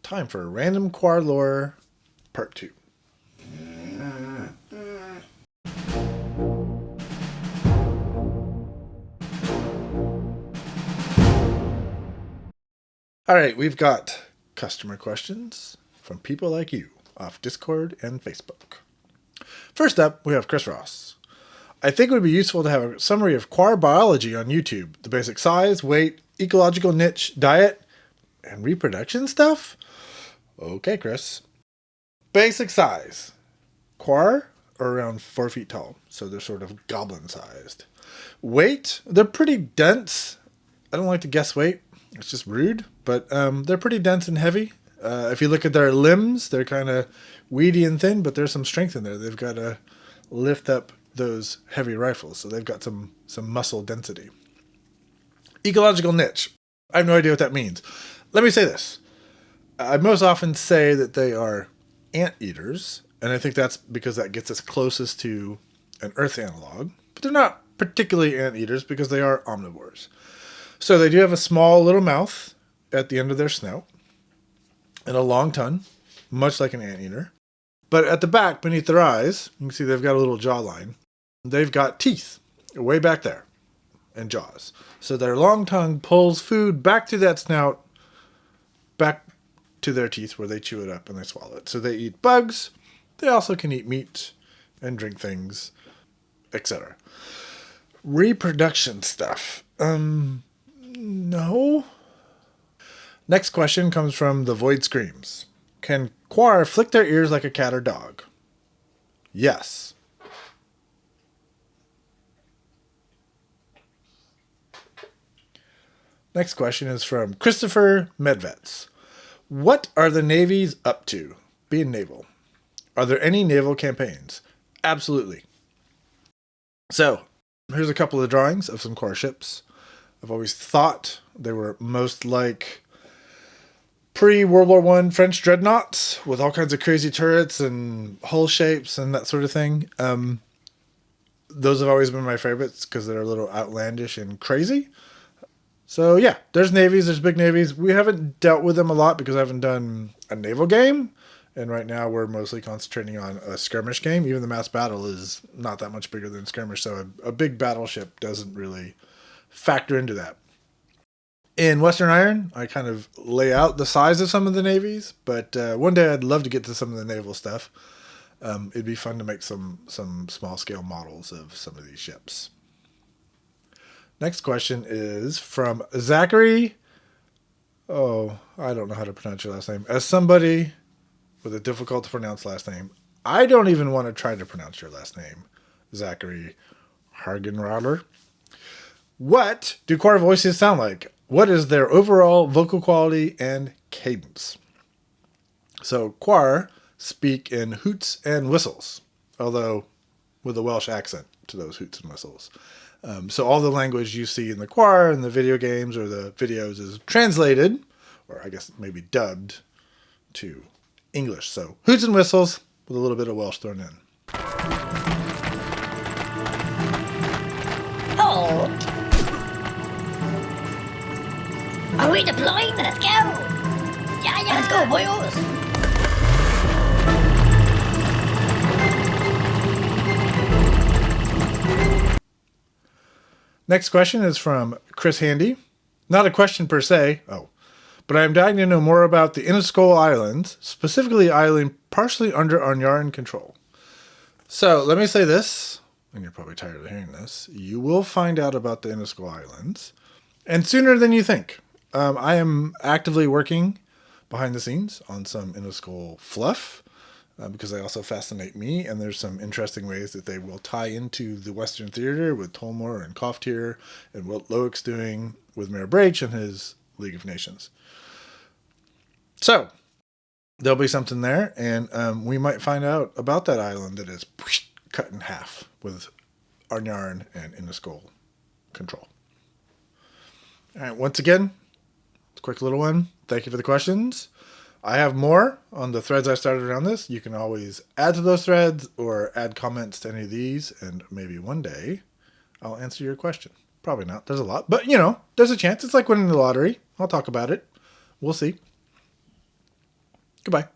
Time for Random Quar Lore Part 2. Alright, we've got customer questions from people like you off Discord and Facebook. First up, we have Chris Ross. I think it would be useful to have a summary of Quar biology on YouTube. The basic size, weight, ecological niche, diet, and reproduction stuff? Okay, Chris. Basic size. Quar are around 4 feet tall, so they're sort of goblin-sized. Weight, they're pretty dense. I don't like to guess weight. It's just rude, but they're pretty dense and heavy. If you look at their limbs, they're kind of weedy and thin, but there's some strength in there. They've got to lift up those heavy rifles, so they've got some muscle density. Ecological niche. I have no idea what that means. Let me say this. I most often say that they are anteaters, and I think that's because that gets us closest to an Earth analog. But they're not particularly anteaters because they are omnivores. So they do have a small little mouth at the end of their snout and a long tongue, much like an anteater. But at the back, beneath their eyes, you can see they've got a little jawline. They've got teeth way back there and jaws. So their long tongue pulls food back to that snout, back to their teeth where they chew it up and they swallow it. So they eat bugs. They also can eat meat and drink things, etc. Reproduction stuff. No. Next question comes from The Void Screams. Can Quar flick their ears like a cat or dog? Yes. Next question is from Christopher Medvets. What are the navies up to? Being naval. Are there any naval campaigns? Absolutely. So, here's a couple of drawings of some Quar ships. I've always thought they were most like pre-World War I French dreadnoughts with all kinds of crazy turrets and hull shapes and that sort of thing. Those have always been my favorites because they're a little outlandish and crazy. So yeah, there's navies, there's big navies. We haven't dealt with them a lot because I haven't done a naval game. And right now we're mostly concentrating on a skirmish game. Even the mass battle is not that much bigger than skirmish. So a big battleship doesn't really factor into that. In Western Iron, I kind of lay out the size of some of the navies. But one day I'd love to get to some of the naval stuff. It'd be fun to make some small scale models of some of these ships. Next question is from Zachary. Oh, I don't know how to pronounce your last name. As somebody with a difficult to pronounce last name, I don't even want to try to pronounce your last name, Zachary Hargenroder. What do Quar voices sound like? What is their overall vocal quality and cadence? So Quar speak in hoots and whistles, although with a Welsh accent to those hoots and whistles. So all the language you see in the Quar and the video games or the videos is translated, or I guess maybe dubbed, to English. So hoots and whistles with a little bit of Welsh thrown in. Oh! Are we deploying? Let's go! Yeah, let's go, boys! Next question is from Chris Handy. Not a question per se, but I am dying to know more about the Iniscol Islands, specifically island partially under Arnyaran control. So let me say this, and you're probably tired of hearing this. You will find out about the Iniscol Islands, and sooner than you think. I am actively working behind the scenes on some Iniscol fluff, because they also fascinate me, and there's some interesting ways that they will tie into the Western theater with Tolmor and Koftir, and what Loic's doing with Mayor Brach and his League of Nations. So, there'll be something there, and we might find out about that island that is cut in half with Arnyaran and Iniscol control. All right, once again, quick little one. Thank you for the questions. I have more on the threads I started around this. You can always add to those threads or add comments to any of these, and maybe one day I'll answer your question. Probably not. There's a lot, but, there's a chance. It's like winning the lottery. I'll talk about it. We'll see. Goodbye.